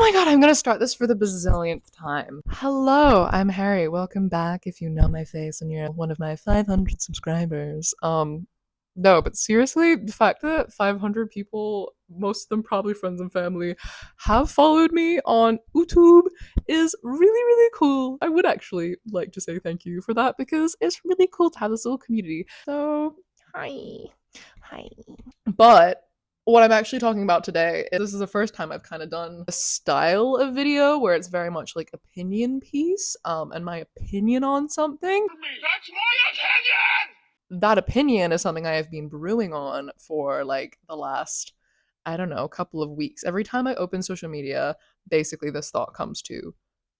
my god, I'm gonna start this for the bazillionth time. Hello, I'm Harry. Welcome back if you know my face and you're one of my 500 subscribers. No, but seriously, the fact that 500 people, most of them probably friends and family, have followed me on YouTube is really, really cool. I would actually like to say thank you for that because it's really cool to have this little community. So, hi. Hi. But what I'm actually talking about today is this is the first time I've kind of done a style of video where it's very much like opinion piece, and my opinion on something. That's my opinion! That opinion is something I have been brewing on for like the last, I don't know, couple of weeks. Every time I open social media, basically this thought comes to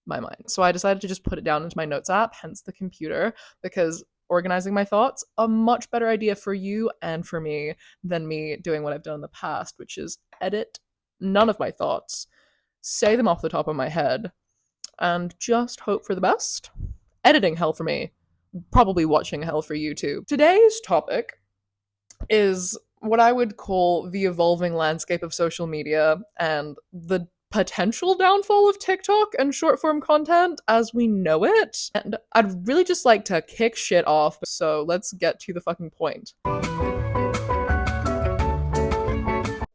my mind. So I decided to just put it down into my notes app, hence the computer, because organizing my thoughts, a much better idea for you and for me than me doing what I've done in the past, which is edit none of my thoughts, say them off the top of my head, and just hope for the best. Editing hell for me, probably watching hell for you too. Today's topic is what I would call the evolving landscape of social media and the potential downfall of TikTok and short form content as we know it. And I'd really just like to kick shit off, so let's get to the fucking point.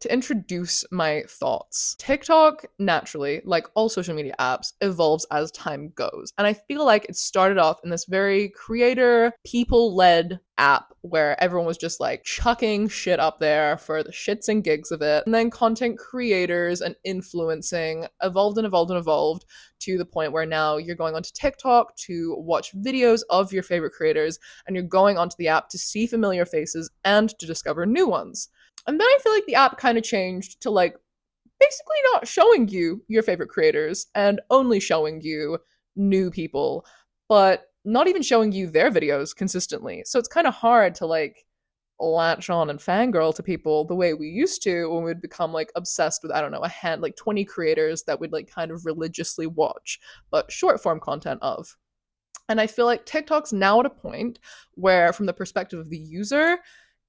To introduce my thoughts, TikTok naturally, like all social media apps, evolves as time goes. And I feel like it started off in this very creator, people-led app where everyone was just like chucking shit up there for the shits and gigs of it. And then content creators and influencing evolved and evolved and evolved to the point where now you're going onto TikTok to watch videos of your favorite creators, and you're going onto the app to see familiar faces and to discover new ones. And then I feel like the app kind of changed to like basically not showing you your favorite creators and only showing you new people, but not even showing you their videos consistently. So it's kind of hard to like latch on and fangirl to people the way we used to when we'd become like obsessed with, I don't know, a hand like 20 creators that we'd like kind of religiously watch, but short form content of. And I feel like TikTok's now at a point where, from the perspective of the user,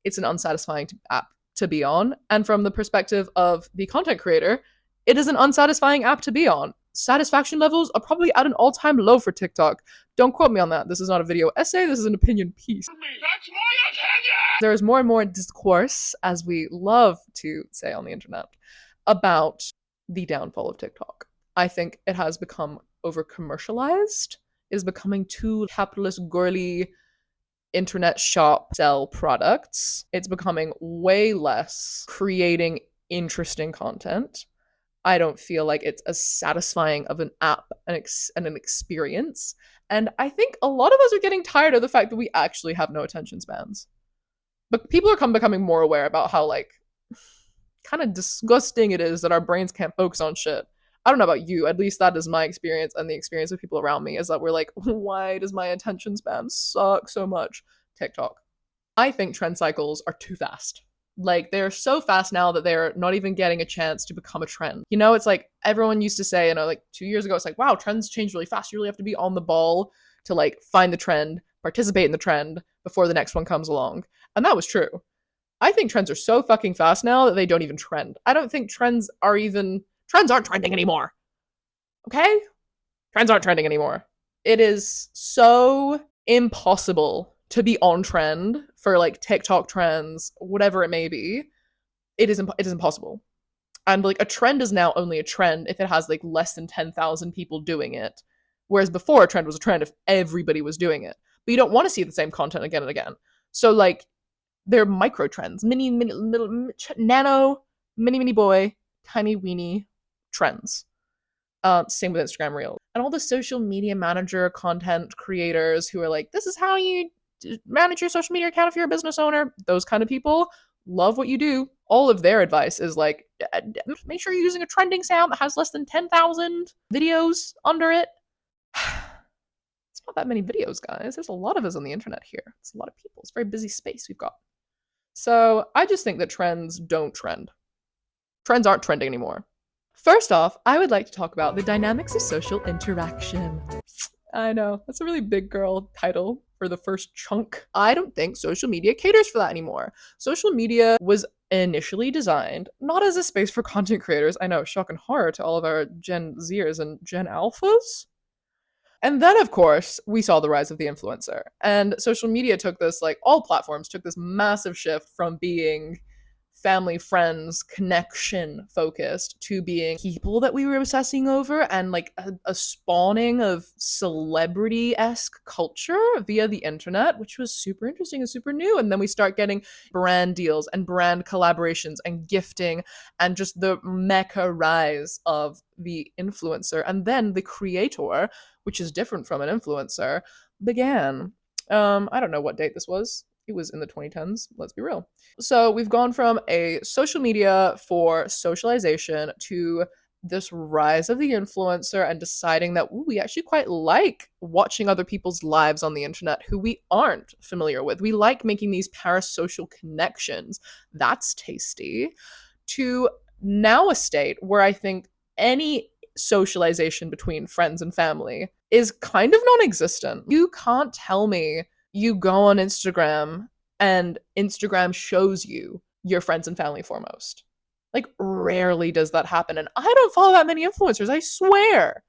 it's an unsatisfying app to be on. And from the perspective of the content creator, it is an unsatisfying app to be on. Satisfaction levels are probably at an all-time low for TikTok. Don't quote me on that. This is not a video essay, this is an opinion piece. That's my opinion! There is more and more discourse, as we love to say on the internet, about the downfall of TikTok. I think it has become over-commercialized. It is becoming too capitalist, girly, internet shop sell products. It's becoming way less creating interesting content. I don't feel like it's as satisfying of an app and an experience. And I think a lot of us are getting tired of the fact that we actually have no attention spans. But people are becoming more aware about how like kind of disgusting it is that our brains can't focus on shit. I don't know about you, at least that is my experience and the experience of people around me, is that we're like, why does my attention span suck so much? TikTok. I think trend cycles are too fast. Like, they're so fast now that they're not even getting a chance to become a trend. You know, it's like everyone used to say, like 2 years ago, it's like, wow, trends change really fast. You really have to be on the ball to like find the trend, participate in the trend before the next one comes along. And that was true. I think trends are so fucking fast now that they don't even trend. I don't think trends aren't trending anymore. Okay? Trends aren't trending anymore. It is so impossible to be on trend for like TikTok trends, whatever it may be. It is impossible. And like a trend is now only a trend if it has like less than 10,000 people doing it. Whereas before, a trend was a trend if everybody was doing it. But you don't want to see the same content again and again. So like they're micro trends, mini, little, nano, mini boy, tiny weeny trends. Same with Instagram Reels. And all the social media manager content creators who are like, this is how you manage your social media account if you're a business owner. Those kind of people love what you do. All of their advice is like, make sure you're using a trending sound that has less than 10,000 videos under it. It's not that many videos, guys. There's a lot of us on the internet here. It's a lot of people. It's a very busy space we've got. So I just think that trends don't trend. Trends aren't trending anymore. First off, I would like to talk about the dynamics of social interaction. I know, that's a really big girl title for the first chunk. I don't think social media caters for that anymore. Social media was initially designed not as a space for content creators. I know, shock and horror to all of our Gen Zers and Gen Alphas. And then, of course, we saw the rise of the influencer. And social media took this, like all platforms, took this massive shift from being family, friends, connection focused to being people that we were obsessing over and like a spawning of celebrity esque culture via the internet, which was super interesting and super new. And then we start getting brand deals and brand collaborations and gifting and just the mecha rise of the influencer. And then the creator, which is different from an influencer, began. I don't know what date this was. It was in the 2010s, let's be real. So we've gone from a social media for socialization to this rise of the influencer and deciding that we actually quite like watching other people's lives on the internet who we aren't familiar with. We like making these parasocial connections. That's tasty. To now a state where I think any socialization between friends and family is kind of non-existent. You can't tell me you go on Instagram and Instagram shows you your friends and family foremost. Like, rarely does that happen. And I don't follow that many influencers, I swear.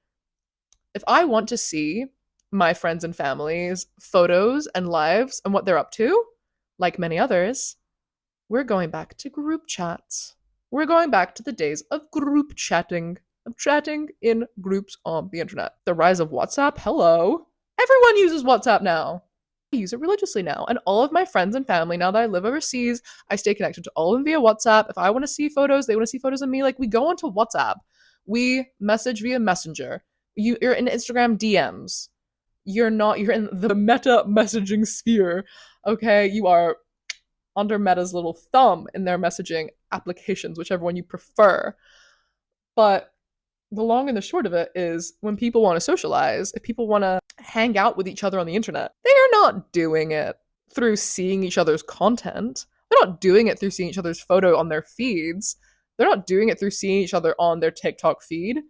If I want to see my friends and family's photos and lives and what they're up to, like many others, we're going back to group chats. We're going back to the days of group chatting, of chatting in groups on the internet. The rise of WhatsApp, hello. Everyone uses WhatsApp now. I use it religiously now. And all of my friends and family, now that I live overseas, I stay connected to all of them via WhatsApp. If I want to see photos, they want to see photos of me. Like, we go onto WhatsApp. We message via Messenger. You're in Instagram DMs. You're in the meta messaging sphere. Okay? You are under Meta's little thumb in their messaging applications, whichever one you prefer. But the long and the short of it is when people want to socialize, if people want to hang out with each other on the internet, they are not doing it through seeing each other's content. They're not doing it through seeing each other's photo on their feeds. They're not doing it through seeing each other on their TikTok feed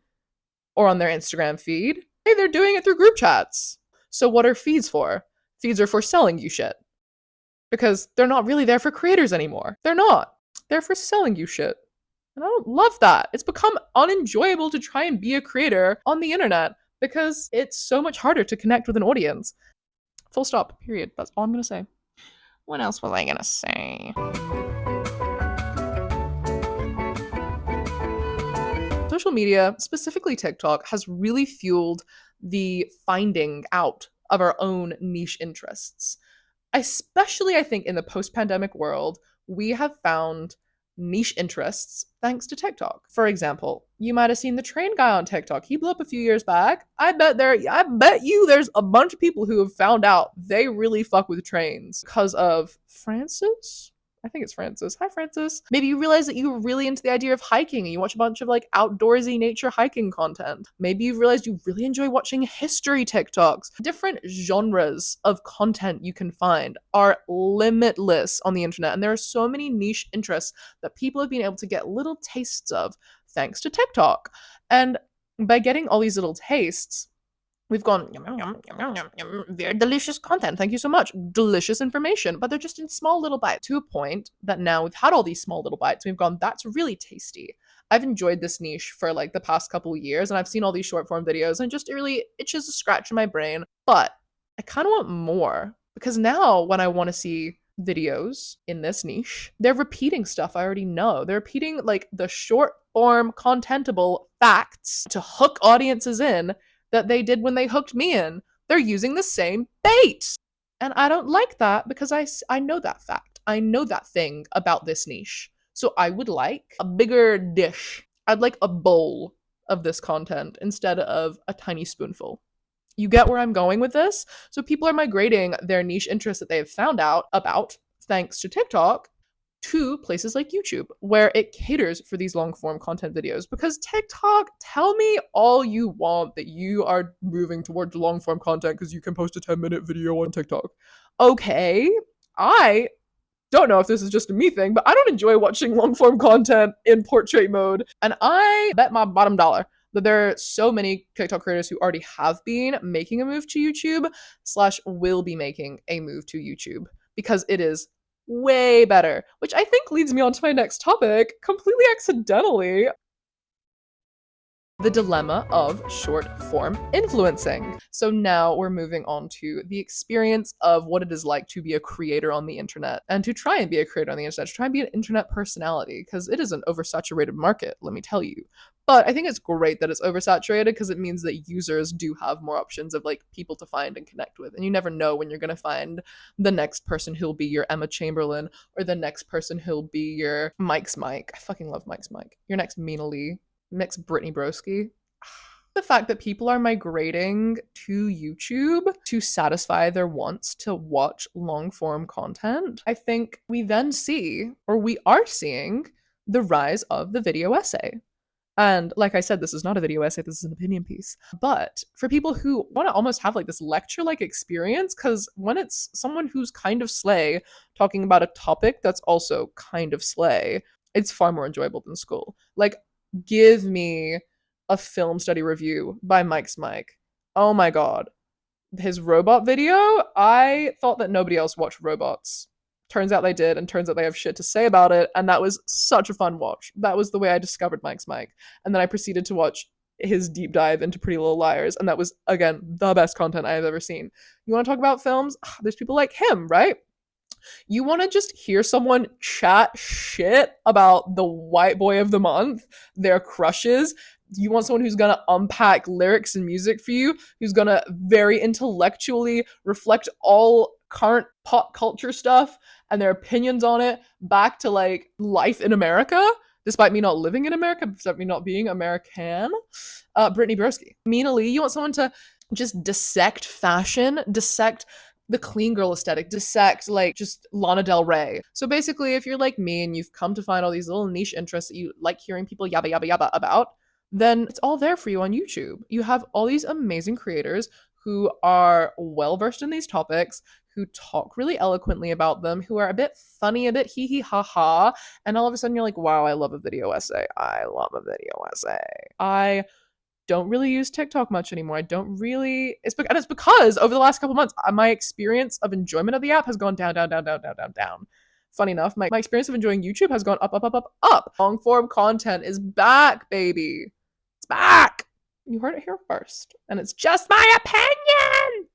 or on their Instagram feed. Hey, they're doing it through group chats. So what are feeds for? Feeds are for selling you shit. Because they're not really there for creators anymore. They're not. They're for selling you shit. And I don't love that. It's become unenjoyable to try and be a creator on the internet because it's so much harder to connect with an audience. Full stop, period. That's all I'm going to say. What else was I going to say? Social media, specifically TikTok, has really fueled the finding out of our own niche interests. Especially, I think, in the post-pandemic world, we have found niche interests thanks to TikTok. For example, you might have seen the train guy on TikTok. He blew up a few years back. I bet you there's a bunch of people who have found out they really fuck with trains because of Francis. I think it's Francis. Hi, Francis. Maybe you realize that you were really into the idea of hiking and you watch a bunch of like outdoorsy nature hiking content. Maybe you realized you really enjoy watching history TikToks. Different genres of content you can find are limitless on the internet. And there are so many niche interests that people have been able to get little tastes of thanks to TikTok. And by getting all these little tastes, we've gone, yum, yum, yum, yum, yum, very delicious content. Thank you so much. Delicious information. But they're just in small little bites to a point that now we've had all these small little bites. We've gone, that's really tasty. I've enjoyed this niche for like the past couple of years and I've seen all these short form videos and just it really itches a scratch in my brain. But I kind of want more because now when I want to see videos in this niche, they're repeating stuff I already know. They're repeating like the short form contentable facts to hook audiences in that they did when they hooked me in. They're using the same bait. And I don't like that because I know that fact. I know that thing about this niche. So I would like a bigger dish. I'd like a bowl of this content instead of a tiny spoonful. You get where I'm going with this? So people are migrating their niche interests that they have found out about thanks to TikTok to places like YouTube, where it caters for these long form content videos. Because TikTok, tell me all you want that you are moving towards long form content because you can post a 10-minute video on TikTok. Okay, I don't know if this is just a me thing, but I don't enjoy watching long form content in portrait mode. And I bet my bottom dollar that there are so many TikTok creators who already have been making a move to YouTube / will be making a move to YouTube because it is way better, which I think leads me on to my next topic, completely accidentally. The dilemma of short form influencing. So now we're moving on to the experience of what it is like to be a creator on the internet and to try and be a creator on the internet, to try and be an internet personality, because it is an oversaturated market, let me tell you. But I think it's great that it's oversaturated because it means that users do have more options of like people to find and connect with. And you never know when you're going to find the next person who'll be your Emma Chamberlain or the next person who'll be your Mike's Mike. I fucking love Mike's Mike. Your next Mina Lee. Next Brittany Broski. The fact that people are migrating to YouTube to satisfy their wants to watch long form content, I think we then see, or we are seeing, the rise of the video essay. And like I said, this is not a video essay, this is an opinion piece. But for people who want to almost have like this lecture like experience, because when it's someone who's kind of slay talking about a topic that's also kind of slay, it's far more enjoyable than school. Like, give me a film study review by Mike's Mike. Oh my god. His robot video, I thought that nobody else watched robots. Turns out they did, and turns out they have shit to say about it, and that was such a fun watch. That was the way I discovered Mike's Mike. And then I proceeded to watch his deep dive into Pretty Little Liars, and that was, again, the best content I have ever seen. You want to talk about films? There's people like him, right? You want to just hear someone chat shit about the white boy of the month, their crushes. You want someone who's going to unpack lyrics and music for you, who's going to very intellectually reflect all current pop culture stuff and their opinions on it back to like life in America, despite me not living in America, despite me not being American. Brittany Broski. Mina Lee, you want someone to just dissect fashion, dissect the clean girl aesthetic, dissect like just Lana Del Rey. So basically, if you're like me and you've come to find all these little niche interests that you like hearing people yabba yabba yabba about, then it's all there for you on YouTube. You have all these amazing creators who are well versed in these topics, who talk really eloquently about them, who are a bit funny, a bit hee hee ha ha, and all of a sudden you're like, wow, I love a video essay. I love a video essay. I don't really use TikTok much anymore. I don't really. It's because over the last couple months, my experience of enjoyment of the app has gone down, down, down, down, down, down, down. Funny enough, my experience of enjoying YouTube has gone up, up, up, up, up. Long form content is back, baby. It's back. You heard it here first, and it's just my opinion.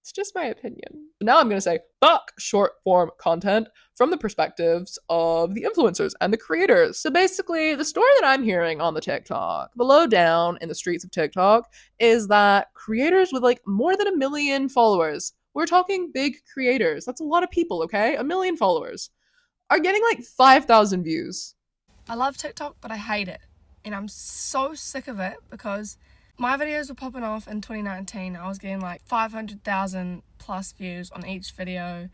It's just my opinion. Now I'm going to say, fuck short form content from the perspectives of the influencers and the creators. So basically, the story that I'm hearing on the TikTok, the lowdown in the streets of TikTok, is that creators with like more than 1 million followers, we're talking big creators, that's a lot of people, okay? 1 million followers, are getting like 5,000 views. I love TikTok, but I hate it. And I'm so sick of it because my videos were popping off in 2019. I was getting like 500,000 plus views on each video,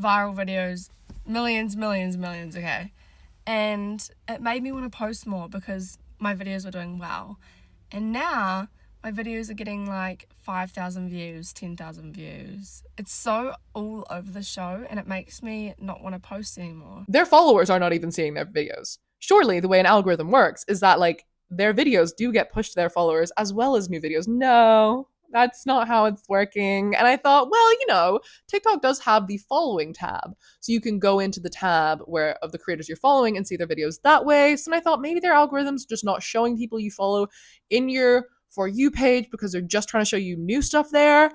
viral videos, millions, okay? And it made me want to post more because my videos were doing well. And now my videos are getting like 5,000 views, 10,000 views. It's so all over the show and it makes me not want to post anymore. Their followers are not even seeing their videos. Surely the way an algorithm works is that like their videos do get pushed to their followers as well as new videos. No, that's not how it's working. And I thought, well, you know, TikTok does have the following tab. So you can go into the tab where of the creators you're following and see their videos that way. So I thought maybe their algorithm's just not showing people you follow in your For You page because they're just trying to show you new stuff there.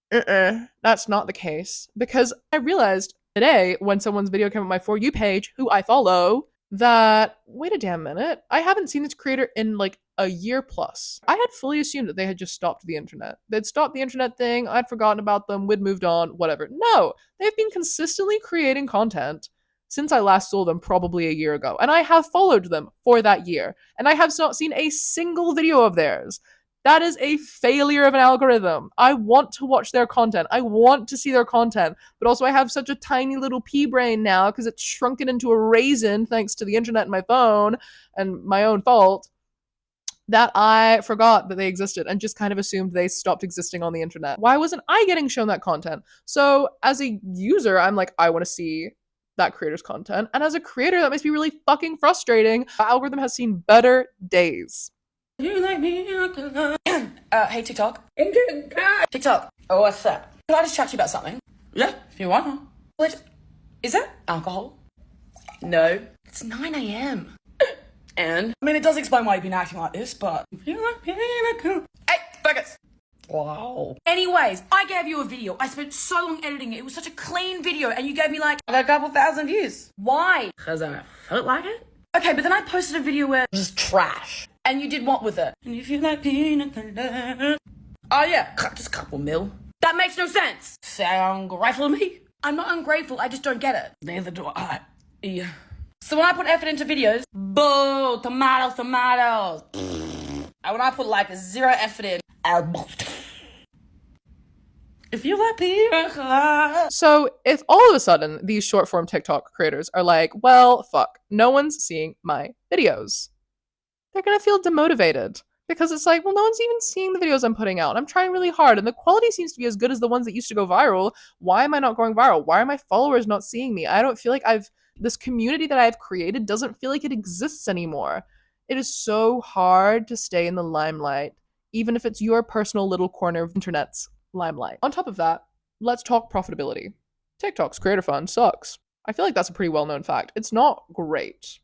That's not the case. Because I realized today when someone's video came on my For You page, who I follow, that, wait a damn minute, I haven't seen this creator in like a year plus. I had fully assumed that they had just stopped the internet. They'd stopped the internet thing, I'd forgotten about them, we'd moved on, whatever. No, they've been consistently creating content since I last saw them probably a year ago. And I have followed them for that year. And I have not seen a single video of theirs. That is a failure of an algorithm. I want to watch their content. I want to see their content. But also I have such a tiny little pea brain now because it's shrunken into a raisin thanks to the internet and my phone and my own fault that I forgot that they existed and just kind of assumed they stopped existing on the internet. Why wasn't I getting shown that content? So as a user, I'm like, I want to see that creator's content. And as a creator, that makes me really fucking frustrating. The algorithm has seen better days. You like me? Hey TikTok. TikTok. Oh, what's up? Could I just chat to you about something? Yeah, if you want. Is that alcohol? No. It's 9 a.m. And, I mean, it does explain why you've been acting like this, but... Hey, focus! Wow. Anyways, I gave you a video. I spent so long editing it. It was such a clean video, and you gave me, like, a couple thousand views. Why? Because I felt like it? Okay, but then I posted a video where it was just trash. And you did what with it? And if you like pina colada... Oh, yeah, just a couple mil. That makes no sense. Sound ungrateful to me? I'm not ungrateful, I just don't get it. Neither do I. Yeah. So when I put effort into videos, boo, tomatoes. And when I put like zero effort in, if you like pina. So if all of a sudden these short form TikTok creators are like, well, fuck, no one's seeing my videos, they're gonna feel demotivated. Because it's like, well, no one's even seeing the videos I'm putting out. I'm trying really hard, and the quality seems to be as good as the ones that used to go viral. Why am I not going viral? Why are my followers not seeing me? I don't feel like this community that I've created doesn't feel like it exists anymore. It is so hard to stay in the limelight, even if it's your personal little corner of internet's limelight. On top of that, let's talk profitability. TikTok's creator fund sucks. I feel like that's a pretty well-known fact. It's not great.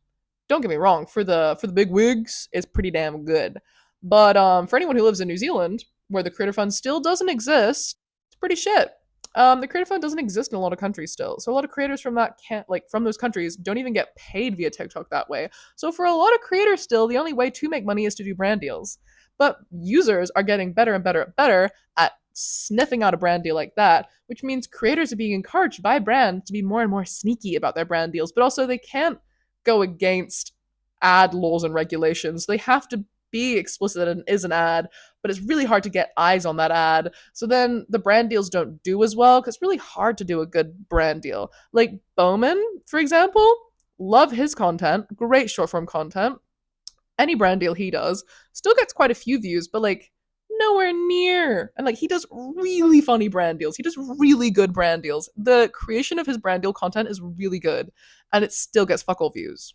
Don't get me wrong, for the big wigs, it's pretty damn good. But for anyone who lives in New Zealand, where the creator fund still doesn't exist, it's pretty shit. The creator fund doesn't exist in a lot of countries still, so a lot of creators from those countries don't even get paid via TikTok that way. So for a lot of creators still, the only way to make money is to do brand deals. But users are getting better and better at sniffing out a brand deal like that, which means creators are being encouraged by brands to be more and more sneaky about their brand deals. But also they can't go against ad laws and regulations. They have to be explicit and is an ad, but it's really hard to get eyes on that ad. So then the brand deals don't do as well because it's really hard to do a good brand deal. Like Bowman, for example, love his content, great short form content. Any brand deal he does still gets quite a few views, but like nowhere near. And like he does really funny brand deals. He does really good brand deals. The creation of his brand deal content is really good, and it still gets fuck all views.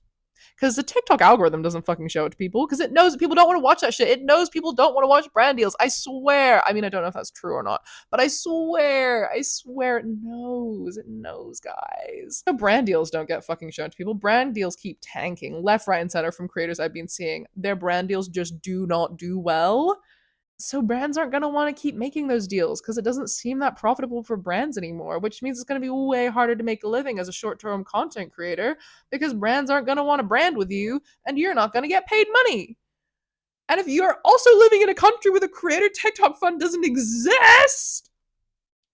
Because the TikTok algorithm doesn't fucking show it to people because it knows that people don't want to watch that shit. It knows people don't want to watch brand deals. I swear. I mean, I don't know if that's true or not, but I swear it knows. It knows, guys. So brand deals don't get fucking shown to people. Brand deals keep tanking left, right, and center from creators I've been seeing. Their brand deals just do not do well. So brands aren't going to want to keep making those deals because it doesn't seem that profitable for brands anymore, which means it's going to be way harder to make a living as a short-term content creator because brands aren't going to want to brand with you and you're not going to get paid money. And if you're also living in a country where the creator TikTok fund doesn't exist,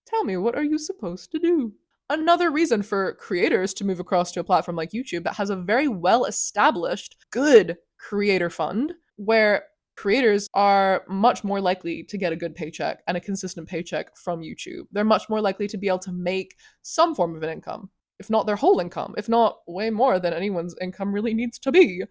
tell me, what are you supposed to do? Another reason for creators to move across to a platform like YouTube that has a very well-established, good creator fund where creators are much more likely to get a good paycheck and a consistent paycheck from YouTube. They're much more likely to be able to make some form of an income, if not their whole income, if not way more than anyone's income really needs to be.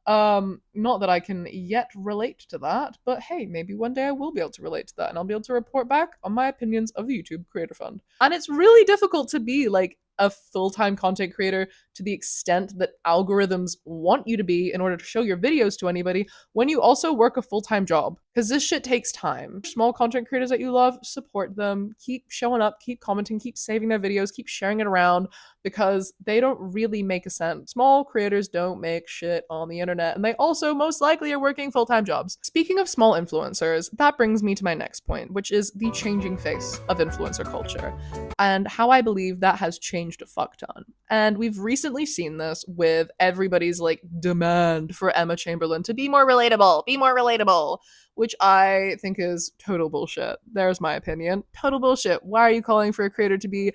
Not that I can yet relate to that, but hey, maybe one day I will be able to relate to that and I'll be able to report back on my opinions of the YouTube Creator Fund. And it's really difficult to be like a full-time content creator to the extent that algorithms want you to be in order to show your videos to anybody when you also work a full-time job. Because this shit takes time. Small content creators that you love, support them, keep showing up, keep commenting, keep saving their videos, keep sharing it around, because they don't really make a cent. Small creators don't make shit on the internet, and they also most likely are working full-time jobs. Speaking of small influencers, that brings me to my next point, which is the changing face of influencer culture, and how I believe that has changed a fuck ton. And we've recently seen this with everybody's like demand for Emma Chamberlain to be more relatable, which I think is total bullshit. There's my opinion. Total bullshit. Why are you calling for a creator to be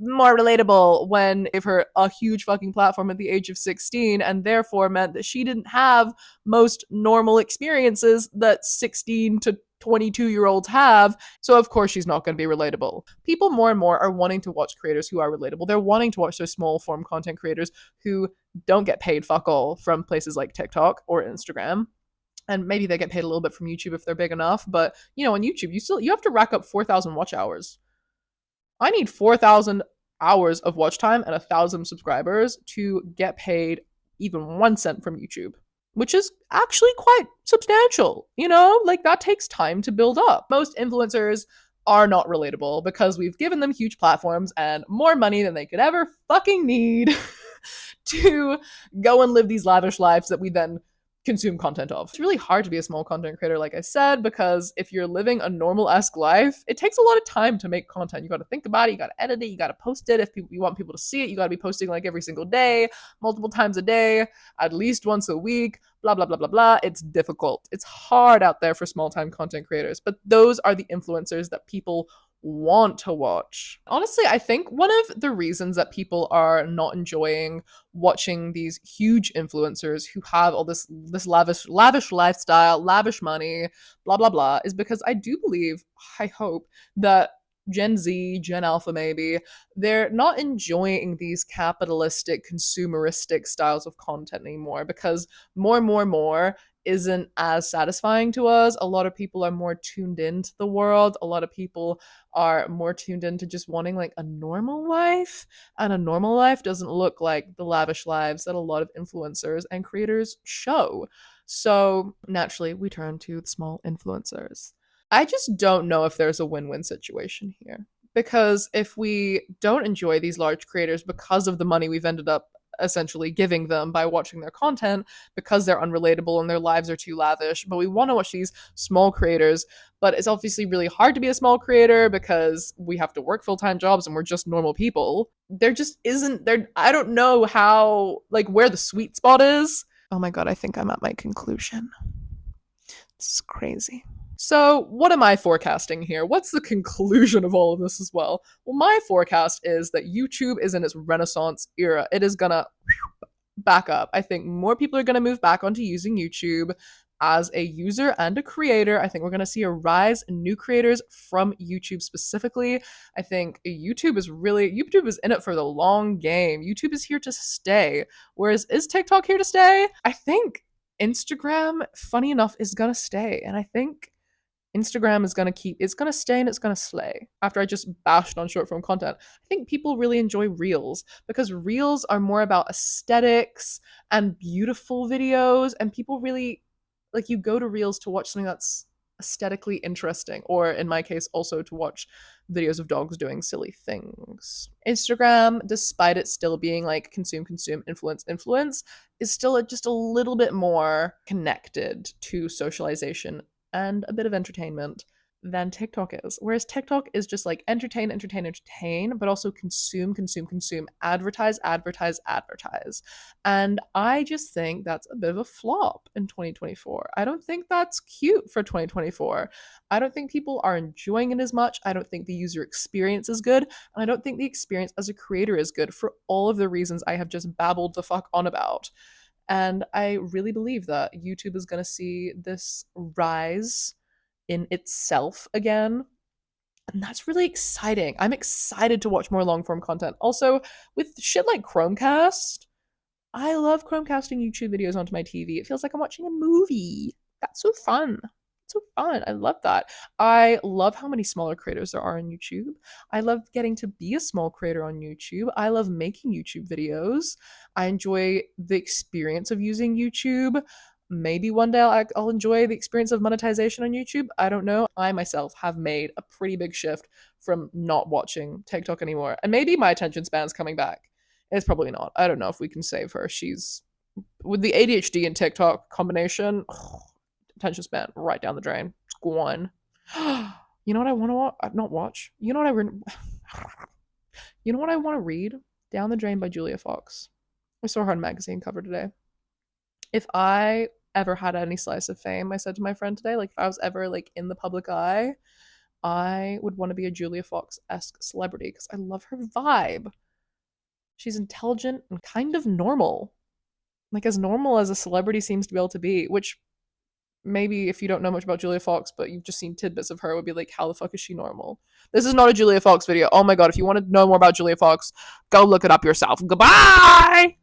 more relatable when they gave her a huge fucking platform at the age of 16 and therefore meant that she didn't have most normal experiences that 16 to 22-year-olds have, so of course she's not going to be relatable. People more and more are wanting to watch creators who are relatable. They're wanting to watch those small form content creators who don't get paid fuck all from places like TikTok or Instagram. And maybe they get paid a little bit from YouTube if they're big enough, but you know, on YouTube you have to rack up 4,000 watch hours. I need 4,000 hours of watch time and 1,000 subscribers to get paid even 1 cent from YouTube, which is actually quite substantial, you know? Like, that takes time to build up. Most influencers are not relatable because we've given them huge platforms and more money than they could ever fucking need to go and live these lavish lives that we then consume content of. It's really hard to be a small content creator, like I said, because if you're living a normal-esque life, it takes a lot of time to make content. You got to think about it, you got to edit it, you got to post it. If you want people to see it, you got to be posting like every single day, multiple times a day, at least once a week, blah, blah, blah, blah, blah. It's difficult. It's hard out there for small-time content creators, but those are the influencers that people want to watch. Honestly, I think one of the reasons that people are not enjoying watching these huge influencers who have all this lavish lifestyle, lavish money, blah blah blah, is because I do believe, I hope, that Gen Z, Gen Alpha maybe, they're not enjoying these capitalistic, consumeristic styles of content anymore because more isn't as satisfying to us. A lot of people are more tuned into the world. A lot of people are more tuned into just wanting like a normal life. And a normal life doesn't look like the lavish lives that a lot of influencers and creators show. So naturally, we turn to the small influencers. I just don't know if there's a win-win situation here. Because if we don't enjoy these large creators because of the money we've ended up essentially giving them by watching their content, because they're unrelatable and their lives are too lavish, but we want to watch these small creators, but it's obviously really hard to be a small creator because we have to work full-time jobs and we're just normal people. There just isn't there. I don't know how, like, where the sweet spot is. Oh my god, I think I'm at my conclusion. This is crazy. So, what am I forecasting here? What's the conclusion of all of this as well? Well, my forecast is that YouTube is in its renaissance era. It is gonna back up. I think more people are gonna move back onto using YouTube as a user and a creator. I think we're gonna see a rise in new creators from YouTube specifically. I think YouTube is in it for the long game. YouTube is here to stay. Whereas, is TikTok here to stay? I think Instagram, funny enough, is gonna stay. And I think Instagram is it's gonna stay and it's gonna slay. After I just bashed on short form content, I think people really enjoy Reels because Reels are more about aesthetics and beautiful videos, and people really, like, you go to Reels to watch something that's aesthetically interesting, or in my case, also to watch videos of dogs doing silly things. Instagram, despite it still being like consume, influence, is still just a little bit more connected to socialization and a bit of entertainment than TikTok is. Whereas TikTok is just like entertain, but also consume, advertise. And I just think that's a bit of a flop in 2024. I don't think that's cute for 2024. I don't think people are enjoying it as much. I don't think the user experience is good. And I don't think the experience as a creator is good for all of the reasons I have just babbled the fuck on about. And I really believe that YouTube is going to see this rise in itself again. And that's really exciting. I'm excited to watch more long form content. Also, with shit like Chromecast, I love Chromecasting YouTube videos onto my TV. It feels like I'm watching a movie. That's so fun. So fun. I love that. I love how many smaller creators there are on YouTube. I love getting to be a small creator on YouTube. I love making YouTube videos. I enjoy the experience of using YouTube. Maybe one day I'll enjoy the experience of monetization on YouTube. I don't know. I myself have made a pretty big shift from not watching TikTok anymore. And maybe my attention span's coming back. It's probably not. I don't know if we can save her. She's, with the ADHD and TikTok combination, attention span right down the drain. It's gone. You know what I want to not watch? You know what I want to read? Down the Drain by Julia Fox. I saw her on magazine cover today. If I ever had any slice of fame, I said to my friend today, like, if I was ever like in the public eye, I would want to be a Julia Fox-esque celebrity because I love her vibe. She's intelligent and kind of normal. Like, as normal as a celebrity seems to be able to be, which maybe if you don't know much about Julia Fox, but you've just seen tidbits of her, would be like, how the fuck is she normal? This is not a Julia Fox video. Oh my god, if you want to know more about Julia Fox, go look it up yourself. Goodbye!